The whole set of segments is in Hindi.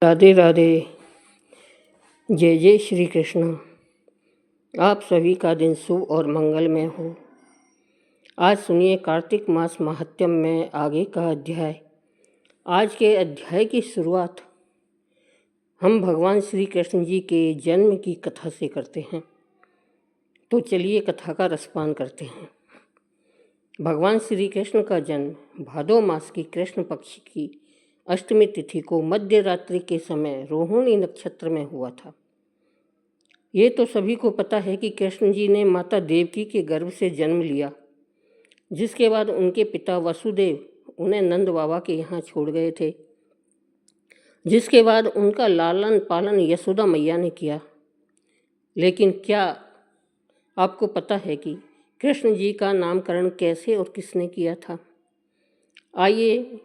राधे राधे। जय जय श्री कृष्ण। आप सभी का दिन शुभ और मंगलमय हो। आज सुनिए कार्तिक मास महात्म्य में आगे का अध्याय। आज के अध्याय की शुरुआत हम भगवान श्री कृष्ण जी के जन्म की कथा से करते हैं। तो चलिए कथा का रसपान करते हैं। भगवान श्री कृष्ण का जन्म भादो मास की कृष्ण पक्ष की अष्टमी तिथि को मध्य रात्रि के समय रोहिणी नक्षत्र में हुआ था। ये तो सभी को पता है कि कृष्ण जी ने माता देवकी के गर्भ से जन्म लिया, जिसके बाद उनके पिता वसुदेव उन्हें नंद बाबा के यहाँ छोड़ गए थे, जिसके बाद उनका लालन पालन यशोदा मैया ने किया। लेकिन क्या आपको पता है कि कृष्ण जी का नामकरण कैसे और किसने किया था? आइए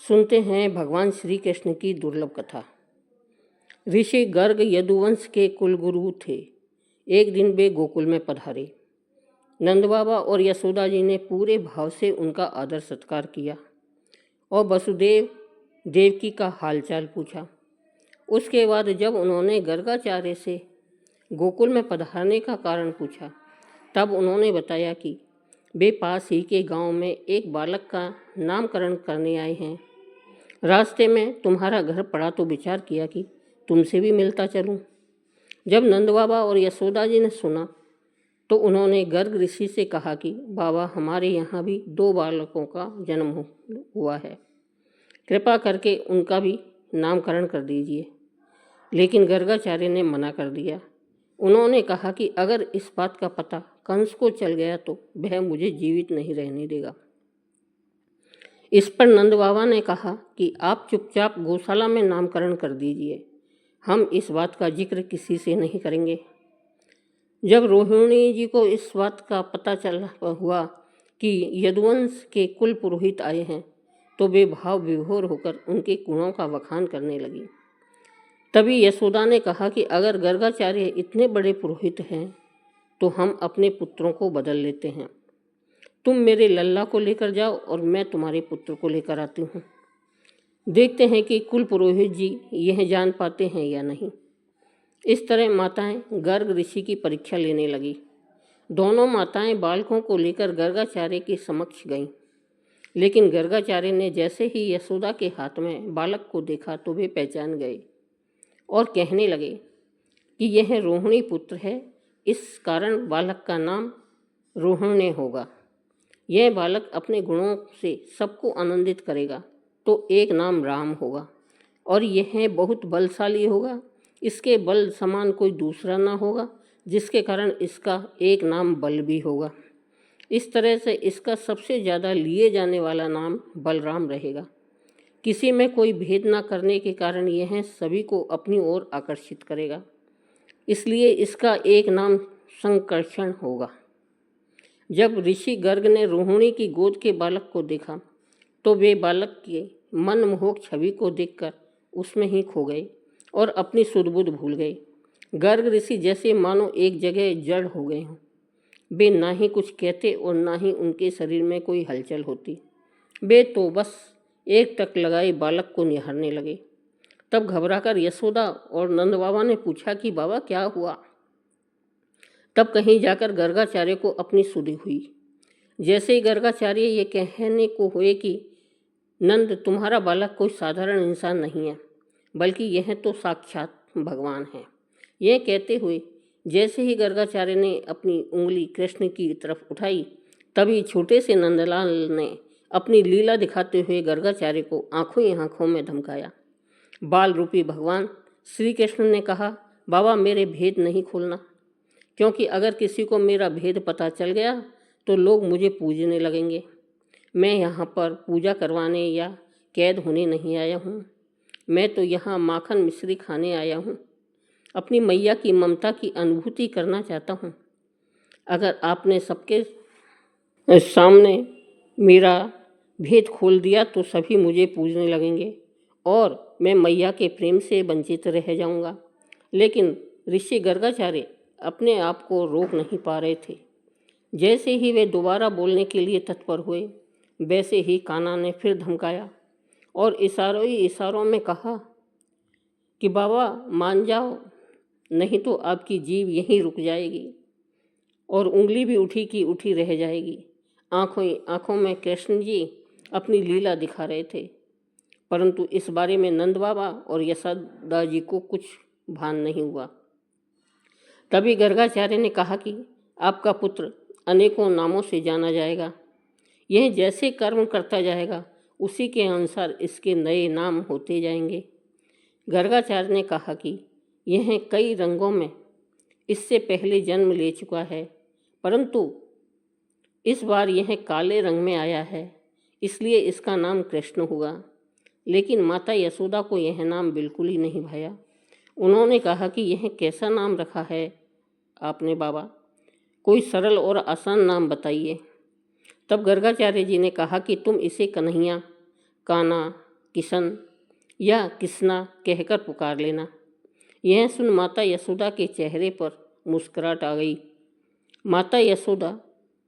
सुनते हैं भगवान श्री कृष्ण की दुर्लभ कथा। ऋषि गर्ग यदुवंश के कुलगुरु थे। एक दिन वे गोकुल में पधारे। नंद बाबा और यशोदा जी ने पूरे भाव से उनका आदर सत्कार किया और वसुदेव देवकी का हालचाल पूछा। उसके बाद जब उन्होंने गर्गाचार्य से गोकुल में पधारने का कारण पूछा, तब उन्होंने बताया कि वे पास ही के गांव में एक बालक का नामकरण करने आए हैं। रास्ते में तुम्हारा घर पड़ा तो विचार किया कि तुमसे भी मिलता चलूं। जब नंद बाबा और यशोदा जी ने सुना तो उन्होंने गर्ग ऋषि से कहा कि बाबा, हमारे यहाँ भी 2 बालकों का जन्म हुआ है, कृपा करके उनका भी नामकरण कर दीजिए। लेकिन गर्गाचार्य ने मना कर दिया। उन्होंने कहा कि अगर इस बात का पता कंस को चल गया तो वह मुझे जीवित नहीं रहने देगा। इस पर नंद बाबा ने कहा कि आप चुपचाप गौशाला में नामकरण कर दीजिए, हम इस बात का जिक्र किसी से नहीं करेंगे। जब रोहिणी जी को इस बात का पता चला हुआ कि यदुवंश के कुल पुरोहित आए हैं, तो वे भाव विभोर होकर उनके गुणों का बखान करने लगी। तभी यशोदा ने कहा कि अगर गर्गाचार्य इतने बड़े पुरोहित हैं तो हम अपने पुत्रों को बदल लेते हैं। तुम मेरे लल्ला को लेकर जाओ और मैं तुम्हारे पुत्र को लेकर आती हूँ। देखते हैं कि कुल पुरोहित जी यह जान पाते हैं या नहीं। इस तरह माताएं गर्ग ऋषि की परीक्षा लेने लगी। दोनों माताएं बालकों को लेकर गर्गाचार्य के समक्ष गईं। लेकिन गर्गाचार्य ने जैसे ही यशोदा के हाथ में बालक को देखा तो वे पहचान गए और कहने लगे कि यह रोहिणी पुत्र है, इस कारण बालक का नाम रोहिणी होगा। यह बालक अपने गुणों से सबको आनंदित करेगा तो एक नाम राम होगा, और यह बहुत बलशाली होगा, इसके बल समान कोई दूसरा ना होगा, जिसके कारण इसका एक नाम बल भी होगा। इस तरह से इसका सबसे ज़्यादा लिए जाने वाला नाम बलराम रहेगा। किसी में कोई भेद ना करने के कारण यह सभी को अपनी ओर आकर्षित करेगा, इसलिए इसका एक नाम संकर्षण होगा। जब ऋषि गर्ग ने रोहिणी की गोद के बालक को देखा तो वे बालक के मनमोहक छवि को देखकर उसमें ही खो गए और अपनी सुध बुध भूल गए। गर्ग ऋषि जैसे मानो एक जगह जड़ हो गए हों। वे ना ही कुछ कहते और ना ही उनके शरीर में कोई हलचल होती। वे तो बस एक टक लगाए बालक को निहारने लगे। तब घबराकर यशोदा और नंद बाबा ने पूछा कि बाबा क्या हुआ? तब कहीं जाकर गर्गाचार्य को अपनी सुधि हुई। जैसे ही गर्गाचार्य ये कहने को हुए कि नंद, तुम्हारा बालक कोई साधारण इंसान नहीं है, बल्कि यह तो साक्षात भगवान है। यह कहते हुए जैसे ही गर्गाचार्य ने अपनी उंगली कृष्ण की तरफ उठाई, तभी छोटे से नंदलाल ने अपनी लीला दिखाते हुए गर्गाचार्य को आंखों ही आंखों में धमकाया। बाल रूपी भगवान श्री कृष्ण ने कहा, बाबा, मेरे भेद नहीं खोलना, क्योंकि अगर किसी को मेरा भेद पता चल गया तो लोग मुझे पूजने लगेंगे। मैं यहाँ पर पूजा करवाने या कैद होने नहीं आया हूँ। मैं तो यहाँ माखन मिश्री खाने आया हूँ। अपनी मैया की ममता की अनुभूति करना चाहता हूँ। अगर आपने सबके सामने मेरा भेद खोल दिया तो सभी मुझे पूजने लगेंगे और मैं मैया के प्रेम से वंचित रह जाऊँगा। लेकिन ऋषि गर्गाचार्य अपने आप को रोक नहीं पा रहे थे। जैसे ही वे दोबारा बोलने के लिए तत्पर हुए, वैसे ही कान्हा ने फिर धमकाया और इशारों ही इशारों में कहा कि बाबा मान जाओ, नहीं तो आपकी जीभ यहीं रुक जाएगी और उंगली भी उठी की उठी रह जाएगी। आंखों में कृष्ण जी अपनी लीला दिखा रहे थे, परंतु इस बारे में नंद बाबा और यशोदा जी को कुछ भान नहीं हुआ। तभी गर्गाचार्य ने कहा कि आपका पुत्र अनेकों नामों से जाना जाएगा। यह जैसे कर्म करता जाएगा उसी के अनुसार इसके नए नाम होते जाएंगे। गर्गाचार्य ने कहा कि यह कई रंगों में इससे पहले जन्म ले चुका है, परंतु इस बार यह काले रंग में आया है, इसलिए इसका नाम कृष्ण हुआ। लेकिन माता यशोदा को यह नाम बिल्कुल ही नहीं भाया। उन्होंने कहा कि यह कैसा नाम रखा है आपने बाबा, कोई सरल और आसान नाम बताइए। तब गर्गाचार्य जी ने कहा कि तुम इसे कन्हैया, काना, किशन या किसना कहकर पुकार लेना। यह सुन माता यशोदा के चेहरे पर मुस्कुराहट आ गई। माता यशोदा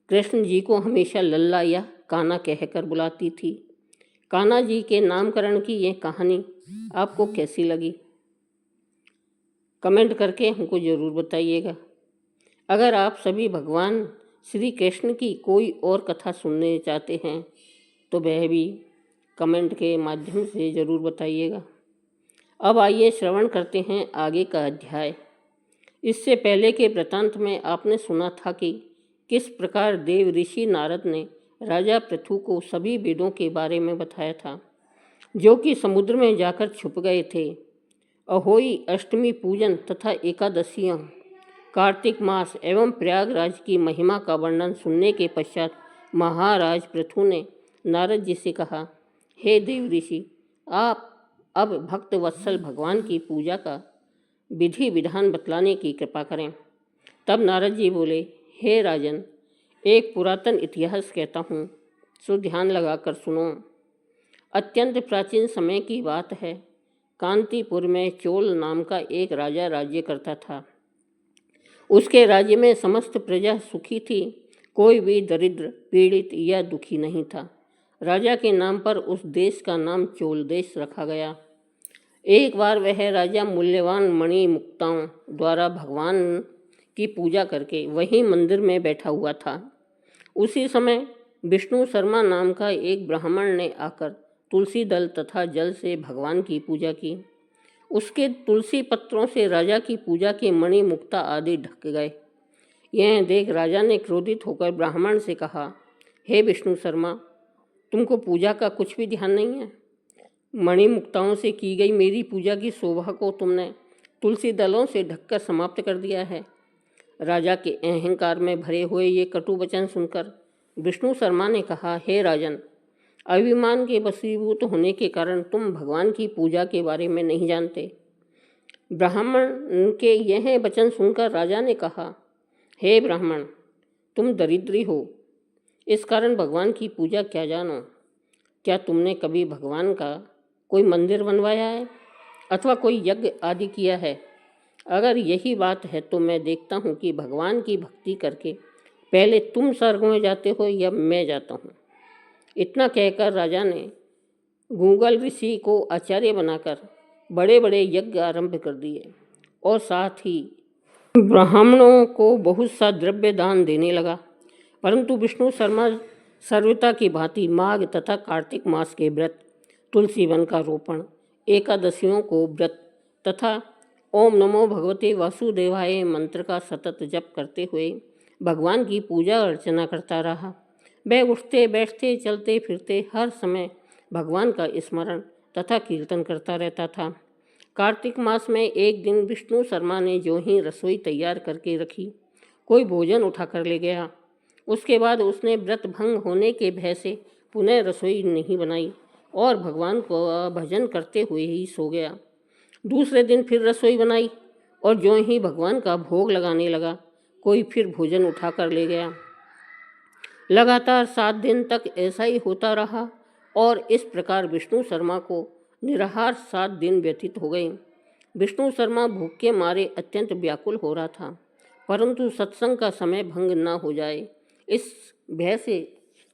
कृष्ण जी को हमेशा लल्ला या काना कहकर बुलाती थी। कान्हा जी के नामकरण की यह कहानी आपको कैसी लगी, कमेंट करके हमको ज़रूर बताइएगा। अगर आप सभी भगवान श्री कृष्ण की कोई और कथा सुनने चाहते हैं तो वह भी कमेंट के माध्यम से ज़रूर बताइएगा। अब आइए श्रवण करते हैं आगे का अध्याय। इससे पहले के वृत्तांत में आपने सुना था कि किस प्रकार देव ऋषि नारद ने राजा पृथु को सभी वेदों के बारे में बताया था, जो कि समुद्र में जाकर छुप गए थे। अहोई अष्टमी पूजन तथा एकादशियाँ, कार्तिक मास एवं प्रयागराज की महिमा का वर्णन सुनने के पश्चात महाराज पृथु ने नारद जी से कहा, हे देव ऋषि, आप अब भक्त वत्सल भगवान की पूजा का विधि विधान बतलाने की कृपा करें। तब नारद जी बोले, हे राजन, एक पुरातन इतिहास कहता हूँ, सो ध्यान लगाकर सुनो। अत्यंत प्राचीन समय की बात है। कांतिपुर में चोल नाम का एक राजा राज्य करता था। उसके राज्य में समस्त प्रजा सुखी थी, कोई भी दरिद्र, पीड़ित या दुखी नहीं था। राजा के नाम पर उस देश का नाम चोल देश रखा गया। एक बार वह राजा मूल्यवान मणि मुक्ताओं द्वारा भगवान की पूजा करके वहीं मंदिर में बैठा हुआ था। उसी समय विष्णु शर्मा नाम का एक ब्राह्मण ने आकर तुलसी दल तथा जल से भगवान की पूजा की। उसके तुलसी पत्रों से राजा की पूजा के मणि मुक्ता आदि ढक गए। यह देख राजा ने क्रोधित होकर ब्राह्मण से कहा, हे विष्णु शर्मा, तुमको पूजा का कुछ भी ध्यान नहीं है। मणि मुक्ताओं से की गई मेरी पूजा की शोभा को तुमने तुलसी दलों से ढककर समाप्त कर दिया है। राजा के अहंकार में भरे हुए ये कटु वचन सुनकर विष्णु शर्मा ने कहा, हे राजन, अभिमान के वशीभूत होने के कारण तुम भगवान की पूजा के बारे में नहीं जानते। ब्राह्मण के यह वचन सुनकर राजा ने कहा, हे ब्राह्मण, तुम दरिद्री हो, इस कारण भगवान की पूजा क्या जानो। क्या तुमने कभी भगवान का कोई मंदिर बनवाया है अथवा कोई यज्ञ आदि किया है? अगर यही बात है तो मैं देखता हूँ कि भगवान की भक्ति करके पहले तुम स्वर्ग में जाते हो या मैं जाता हूँ। इतना कहकर राजा ने गूगल ऋषि को आचार्य बनाकर बड़े बड़े यज्ञ आरंभ कर दिए और साथ ही ब्राह्मणों को बहुत सा द्रव्य दान देने लगा। परंतु विष्णु शर्मा सर्वता की भांति माघ तथा कार्तिक मास के व्रत, तुलसी वन का रोपण, एकादशियों को व्रत तथा ओम नमो भगवते वासुदेवाय मंत्र का सतत जप करते हुए भगवान की पूजा अर्चना करता रहा। वह उठते बैठते चलते फिरते हर समय भगवान का स्मरण तथा कीर्तन करता रहता था। कार्तिक मास में एक दिन विष्णु शर्मा ने जो ही रसोई तैयार करके रखी, कोई भोजन उठाकर ले गया। उसके बाद उसने व्रत भंग होने के भय से पुनः रसोई नहीं बनाई और भगवान को भजन करते हुए ही सो गया। दूसरे दिन फिर रसोई बनाई और जो ही भगवान का भोग लगाने लगा, कोई फिर भोजन उठाकर ले गया। लगातार 7 दिन तक ऐसा ही होता रहा और इस प्रकार विष्णु शर्मा को निराहार 7 दिन व्यतीत हो गए। विष्णु शर्मा भूख के मारे अत्यंत व्याकुल हो रहा था, परंतु सत्संग का समय भंग न हो जाए, इस भय से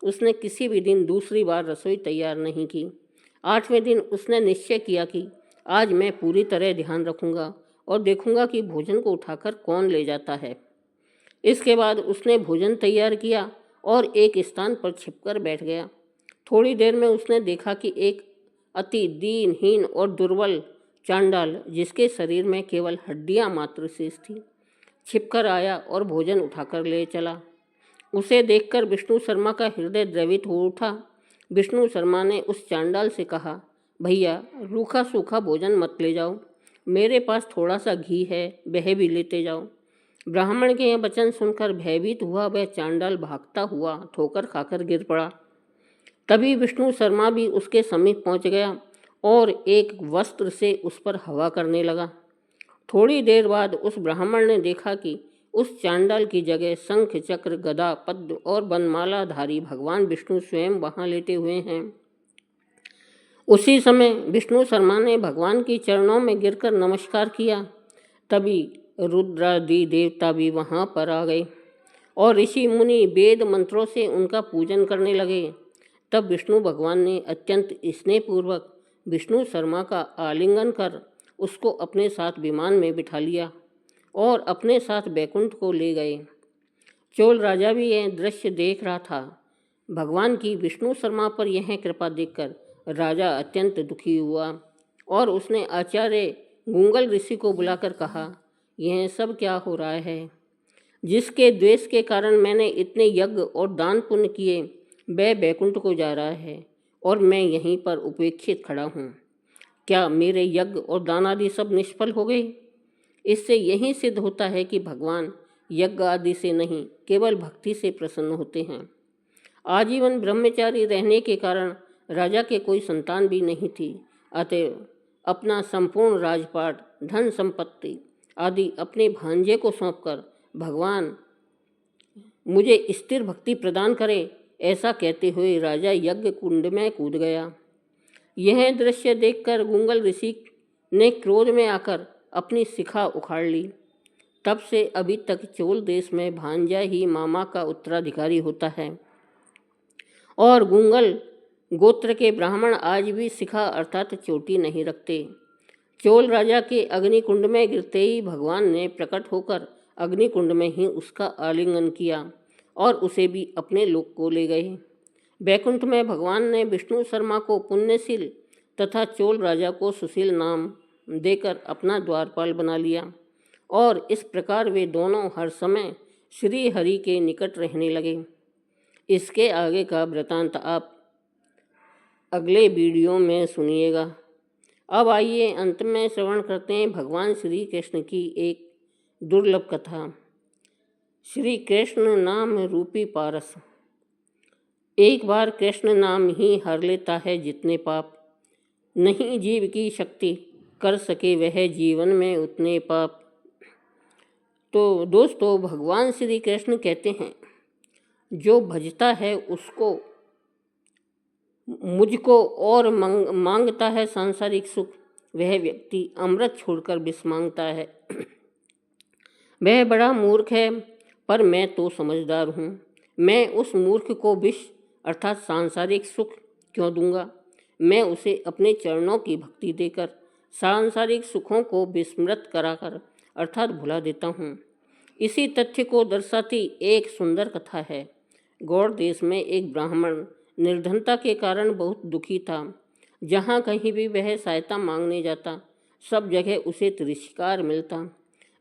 उसने किसी भी दिन दूसरी बार रसोई तैयार नहीं की। 8वें दिन उसने निश्चय किया कि आज मैं पूरी तरह ध्यान रखूंगा और देखूंगा कि भोजन को उठाकर कौन ले जाता है। इसके बाद उसने भोजन तैयार किया और एक स्थान पर छिपकर बैठ गया। थोड़ी देर में उसने देखा कि एक अति दीनहीन और दुर्बल चांडाल, जिसके शरीर में केवल हड्डियां मात्र शेष थी, छिपकर आया और भोजन उठाकर ले चला। उसे देखकर विष्णु शर्मा का हृदय द्रवित हो उठा। विष्णु शर्मा ने उस चांडाल से कहा, भैया, रूखा सूखा भोजन मत ले जाओ, मेरे पास थोड़ा सा घी है, वह भी लेते जाओ। ब्राह्मण के यह वचन सुनकर भयभीत हुआ वह चांडाल भागता हुआ ठोकर खाकर गिर पड़ा। तभी विष्णु शर्मा भी उसके समीप पहुंच गया और एक वस्त्र से उस पर हवा करने लगा। थोड़ी देर बाद उस ब्राह्मण ने देखा कि उस चांडाल की जगह शंख, चक्र, गदा, पद्म और वनमालाधारी भगवान विष्णु स्वयं वहां लेटे हुए हैं। उसी समय विष्णु शर्मा ने भगवान के चरणों में गिरकर नमस्कार किया। तभी रुद्रादि देवता भी वहां पर आ गए और ऋषि मुनि वेद मंत्रों से उनका पूजन करने लगे। तब विष्णु भगवान ने अत्यंत स्नेहपूर्वक विष्णु शर्मा का आलिंगन कर उसको अपने साथ विमान में बिठा लिया और अपने साथ बैकुंठ को ले गए। चोल राजा भी यह दृश्य देख रहा था। भगवान की विष्णु शर्मा पर यह कृपा देखकर राजा अत्यंत दुखी हुआ और उसने आचार्य गुंगल ऋषि को बुलाकर कहा, यह सब क्या हो रहा है? जिसके द्वेष के कारण मैंने इतने यज्ञ और दान पुण्य किए, वह बैकुंठ को जा रहा है और मैं यहीं पर उपेक्षित खड़ा हूँ। क्या मेरे यज्ञ और दान आदि सब निष्फल हो गए? इससे यही सिद्ध होता है कि भगवान यज्ञ आदि से नहीं, केवल भक्ति से प्रसन्न होते हैं। आजीवन ब्रह्मचारी रहने के कारण राजा के कोई संतान भी नहीं थी, अतएव अपना संपूर्ण राजपाट, धन संपत्ति आदि अपने भांजे को सौंपकर भगवान मुझे स्थिर भक्ति प्रदान करे, ऐसा कहते हुए राजा यज्ञ कुंड में कूद गया। यह दृश्य देखकर गुंगल ऋषि ने क्रोध में आकर अपनी शिखा उखाड़ ली। तब से अभी तक चोल देश में भांजा ही मामा का उत्तराधिकारी होता है और गुंगल गोत्र के ब्राह्मण आज भी शिखा अर्थात चोटी नहीं रखते। चोल राजा के अग्निकुंड में गिरते ही भगवान ने प्रकट होकर अग्निकुंड में ही उसका आलिंगन किया और उसे भी अपने लोक को ले गए। बैकुंठ में भगवान ने विष्णु शर्मा को पुण्यशील तथा चोल राजा को सुशील नाम देकर अपना द्वारपाल बना लिया और इस प्रकार वे दोनों हर समय श्री हरि के निकट रहने लगे। इसके आगे का वृतांत आप अगले वीडियो में सुनिएगा। अब आइए अंत में श्रवण करते हैं भगवान श्री कृष्ण की एक दुर्लभ कथा, श्री कृष्ण नाम रूपी पारस। एक बार कृष्ण नाम ही हर लेता है जितने पाप, नहीं जीव की शक्ति कर सके वह जीवन में उतने पाप। तो दोस्तों, भगवान श्री कृष्ण कहते हैं, जो भजता है उसको, मुझको और मांगता है सांसारिक सुख, वह व्यक्ति अमृत छोड़कर विष मांगता है। वह बड़ा मूर्ख है, पर मैं तो समझदार हूँ। मैं उस मूर्ख को विष अर्थात सांसारिक सुख क्यों दूंगा? मैं उसे अपने चरणों की भक्ति देकर सांसारिक सुखों को विस्मृत कराकर अर्थात भुला देता हूँ। इसी तथ्य को दर्शाती एक सुंदर कथा है। गौड़ देश में एक ब्राह्मण निर्धनता के कारण बहुत दुखी था। जहाँ कहीं भी वह सहायता मांगने जाता, सब जगह उसे तिरस्कार मिलता।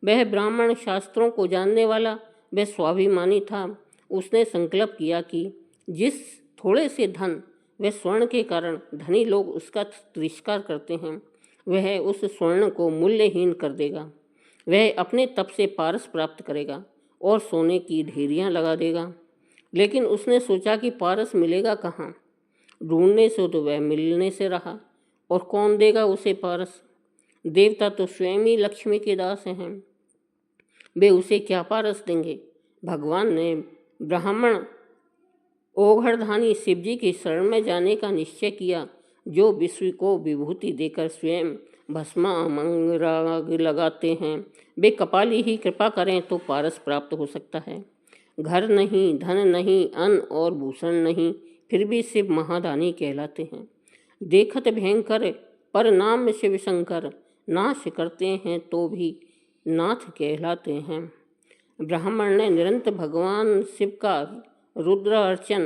वह ब्राह्मण शास्त्रों को जानने वाला, वह स्वाभिमानी था। उसने संकल्प किया कि जिस थोड़े से धन व स्वर्ण के कारण धनी लोग उसका तिरस्कार करते हैं, वह उस स्वर्ण को मूल्यहीन कर देगा। वह अपने तप से पारस प्राप्त करेगा और सोने की ढेरियाँ लगा देगा। लेकिन उसने सोचा कि पारस मिलेगा कहाँ? ढूंढने से तो वह मिलने से रहा, और कौन देगा उसे पारस? देवता तो स्वयं ही लक्ष्मी के दास हैं, वे उसे क्या पारस देंगे? भगवान ने ब्राह्मण ओघड़धानी शिवजी की शरण में जाने का निश्चय किया, जो विश्व को विभूति देकर स्वयं भस्मांगराग लगाते हैं। वे कपाली ही कृपा करें तो पारस प्राप्त हो सकता है। घर नहीं, धन नहीं, अन्न और भूषण नहीं, फिर भी शिव महादानी कहलाते हैं। देखत भयंकर पर नाम शिव शंकर नाश करते हैं तो भी नाथ कहलाते हैं। ब्राह्मण ने निरंतर भगवान शिव का रुद्र अर्चन,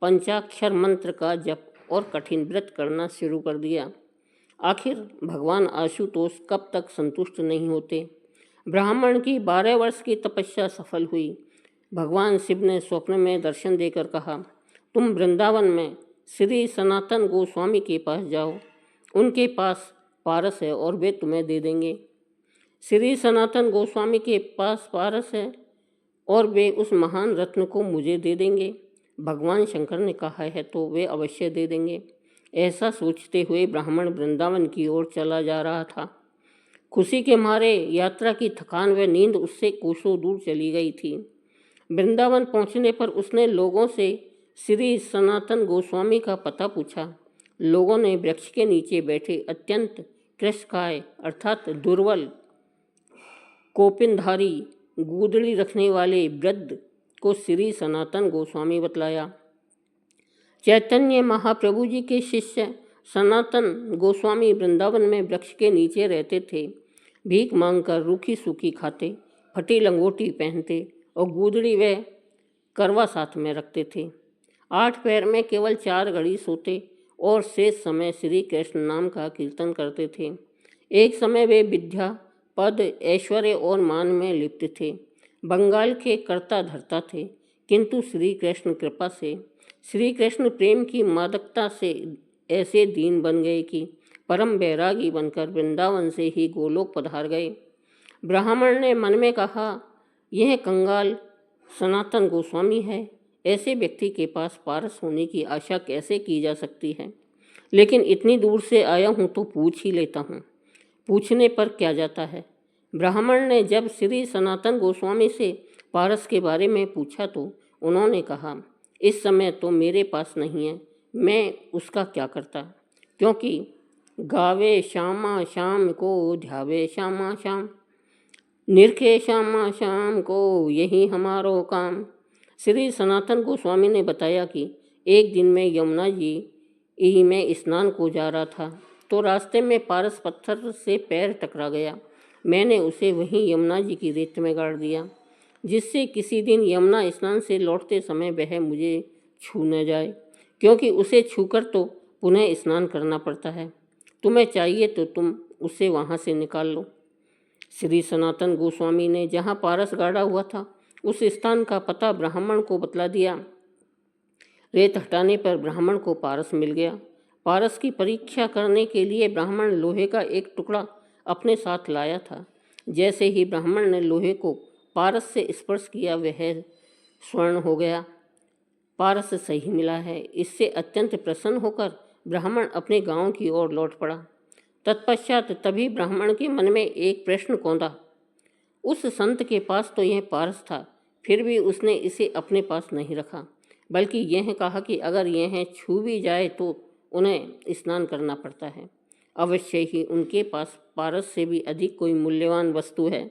पंचाक्षर मंत्र का जप और कठिन व्रत करना शुरू कर दिया। आखिर भगवान आशुतोष कब तक संतुष्ट नहीं होते। ब्राह्मण की 12 वर्ष की तपस्या सफल हुई। भगवान शिव ने स्वप्न में दर्शन देकर कहा, तुम वृंदावन में श्री सनातन गोस्वामी के पास जाओ, उनके पास पारस है और वे तुम्हें दे देंगे। श्री सनातन गोस्वामी के पास पारस है और वे उस महान रत्न को मुझे दे देंगे। भगवान शंकर ने कहा है तो वे अवश्य दे देंगे। ऐसा सोचते हुए ब्राह्मण वृंदावन की ओर चला जा रहा था। खुशी के मारे यात्रा की थकान व नींद उससे कोसों दूर चली गई थी। वृंदावन पहुंचने पर उसने लोगों से श्री सनातन गोस्वामी का पता पूछा। लोगों ने वृक्ष के नीचे बैठे अत्यंत कृशकाय अर्थात दुर्बल, कोपिनधारी, गूदड़ी रखने वाले वृद्ध को श्री सनातन गोस्वामी बतलाया। चैतन्य महाप्रभु जी के शिष्य सनातन गोस्वामी वृंदावन में वृक्ष के नीचे रहते थे। भीख मांगकर रूखी सूखी खाते, फटी लंगोटी पहनते और गूदड़ी व करवा साथ में रखते थे। 8 पैर में केवल 4 घड़ी सोते और शेष समय श्री कृष्ण नाम का कीर्तन करते थे। एक समय वे विद्या, पद, ऐश्वर्य और मान में लिप्त थे। बंगाल के कर्ता धर्ता थे, किंतु श्री कृष्ण कृपा से, श्री कृष्ण प्रेम की मादकता से ऐसे दीन बन गए कि परम बैरागी बनकर वृंदावन से ही गोलोक पधार गए। ब्राह्मण ने मन में कहा, यह कंगाल सनातन गोस्वामी है, ऐसे व्यक्ति के पास पारस होने की आशा कैसे की जा सकती है। लेकिन इतनी दूर से आया हूँ तो पूछ ही लेता हूँ, पूछने पर क्या जाता है। ब्राह्मण ने जब श्री सनातन गोस्वामी से पारस के बारे में पूछा तो उन्होंने कहा, इस समय तो मेरे पास नहीं है, मैं उसका क्या करता, क्योंकि गावे श्यामा श्याम को ध्यावे श्यामा श्याम, निरखे श्यामा श्याम को यही हमारो काम। श्री सनातन गोस्वामी ने बताया कि एक दिन मैं यमुना जी में स्नान को जा रहा था तो रास्ते में पारस पत्थर से पैर टकरा गया। मैंने उसे वहीं यमुना जी की रेत में गाड़ दिया, जिससे किसी दिन यमुना स्नान से लौटते समय वह मुझे छू न जाए, क्योंकि उसे छूकर तो पुनः स्नान करना पड़ता है। तुम्हें चाहिए तो तुम उसे वहाँ से निकाल लो। श्री सनातन गोस्वामी ने जहाँ पारस गाड़ा हुआ था उस स्थान का पता ब्राह्मण को बतला दिया। रेत हटाने पर ब्राह्मण को पारस मिल गया। पारस की परीक्षा करने के लिए ब्राह्मण लोहे का एक टुकड़ा अपने साथ लाया था। जैसे ही ब्राह्मण ने लोहे को पारस से स्पर्श किया वह स्वर्ण हो गया। पारस सही मिला है। इससे अत्यंत प्रसन्न होकर ब्राह्मण अपने गांव की ओर लौट पड़ा। तत्पश्चात तभी ब्राह्मण के मन में एक प्रश्न कौंधा। उस संत के पास तो यह पारस था, फिर भी उसने इसे अपने पास नहीं रखा, बल्कि यह कहा कि अगर यह छू भी जाए तो उन्हें स्नान करना पड़ता है। अवश्य ही उनके पास पारस से भी अधिक कोई मूल्यवान वस्तु है।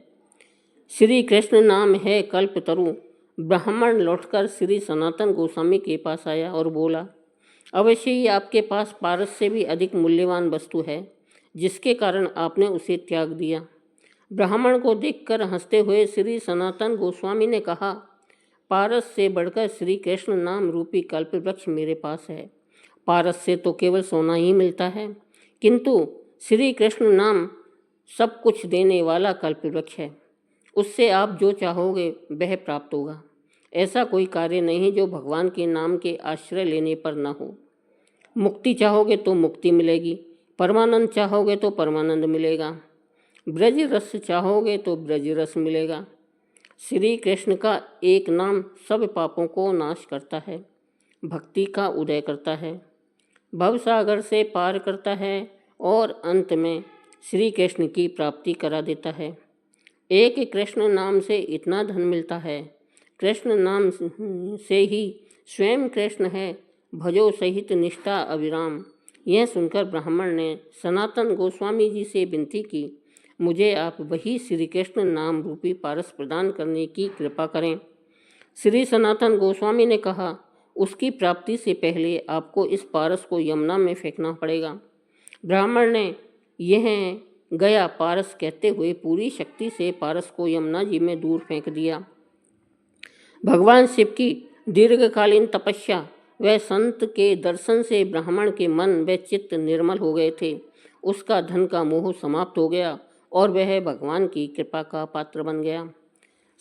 श्री कृष्ण नाम है कल्पतरु। ब्राह्मण लौटकर श्री सनातन गोस्वामी के पास आया और बोला, अवश्य ही आपके पास पारस से भी अधिक मूल्यवान वस्तु है, जिसके कारण आपने उसे त्याग दिया। ब्राह्मण को देखकर हंसते हुए श्री सनातन गोस्वामी ने कहा, पारस से बढ़कर श्री कृष्ण नाम रूपी कल्प वृक्ष मेरे पास है। पारस से तो केवल सोना ही मिलता है, किंतु श्री कृष्ण नाम सब कुछ देने वाला कल्प वृक्ष है। उससे आप जो चाहोगे वह प्राप्त होगा। ऐसा कोई कार्य नहीं जो भगवान के नाम के आश्रय लेने पर न हो। मुक्ति चाहोगे तो मुक्ति मिलेगी, परमानंद चाहोगे तो परमानंद मिलेगा, ब्रज रस चाहोगे तो ब्रज रस मिलेगा। श्री कृष्ण का एक नाम सब पापों को नाश करता है, भक्ति का उदय करता है, भवसागर से पार करता है और अंत में श्री कृष्ण की प्राप्ति करा देता है। एक कृष्ण नाम से इतना धन मिलता है, कृष्ण नाम से ही स्वयं कृष्ण है, भजो सहित निष्ठा अविराम। यह सुनकर ब्राह्मण ने सनातन गोस्वामी जी से विनती की, मुझे आप वही श्री कृष्ण नाम रूपी पारस प्रदान करने की कृपा करें। श्री सनातन गोस्वामी ने कहा, उसकी प्राप्ति से पहले आपको इस पारस को यमुना में फेंकना पड़ेगा। ब्राह्मण ने यह गया पारस कहते हुए पूरी शक्ति से पारस को यमुना जी में दूर फेंक दिया। भगवान शिव की दीर्घकालीन तपस्या व संत के दर्शन से ब्राह्मण के मन व चित्त निर्मल हो गए थे। उसका धन का मोह समाप्त हो गया और वह भगवान की कृपा का पात्र बन गया।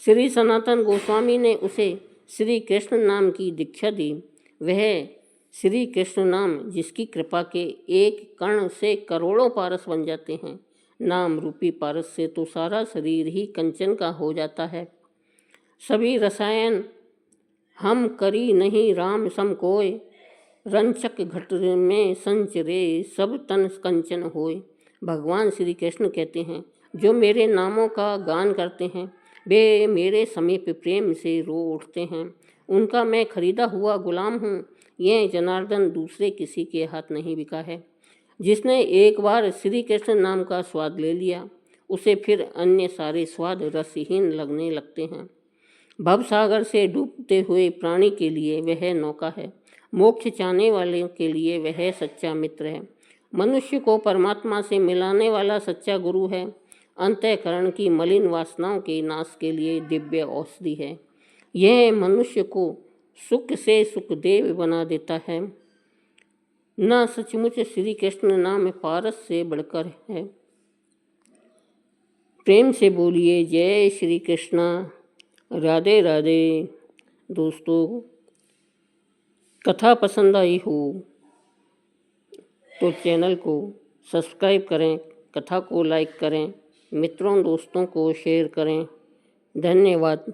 श्री सनातन गोस्वामी ने उसे श्री कृष्ण नाम की दीक्षा दी। वह श्री कृष्ण नाम जिसकी कृपा के एक कण से करोड़ों पारस बन जाते हैं। नाम रूपी पारस से तो सारा शरीर ही कंचन का हो जाता है। सभी रसायन हम करी नहीं राम सम कोय, रंचक घट में संचरे सब तन कंचन होय। भगवान श्री कृष्ण कहते हैं, जो मेरे नामों का गान करते हैं वे मेरे समीप प्रेम से रो उठते हैं। उनका मैं खरीदा हुआ गुलाम हूँ। यह जनार्दन दूसरे किसी के हाथ नहीं बिका है। जिसने एक बार श्री कृष्ण नाम का स्वाद ले लिया उसे फिर अन्य सारे स्वाद रसहीन लगने लगते हैं। भवसागर से डूबते हुए प्राणी के लिए वह नौका है। मोक्ष चाहने वाले के लिए वह सच्चा मित्र है। मनुष्य को परमात्मा से मिलाने वाला सच्चा गुरु है। अंतःकरण की मलिन वासनाओं के नाश के लिए दिव्य औषधि है। यह मनुष्य को सुख से सुखदेव बना देता है। न सचमुच श्री कृष्ण नाम पारस से बढ़कर है। प्रेम से बोलिए जय श्री कृष्णा। राधे राधे। दोस्तों, कथा पसंद आई हो तो चैनल को सब्सक्राइब करें, कथा को लाइक करें, मित्रों दोस्तों को शेयर करें। धन्यवाद।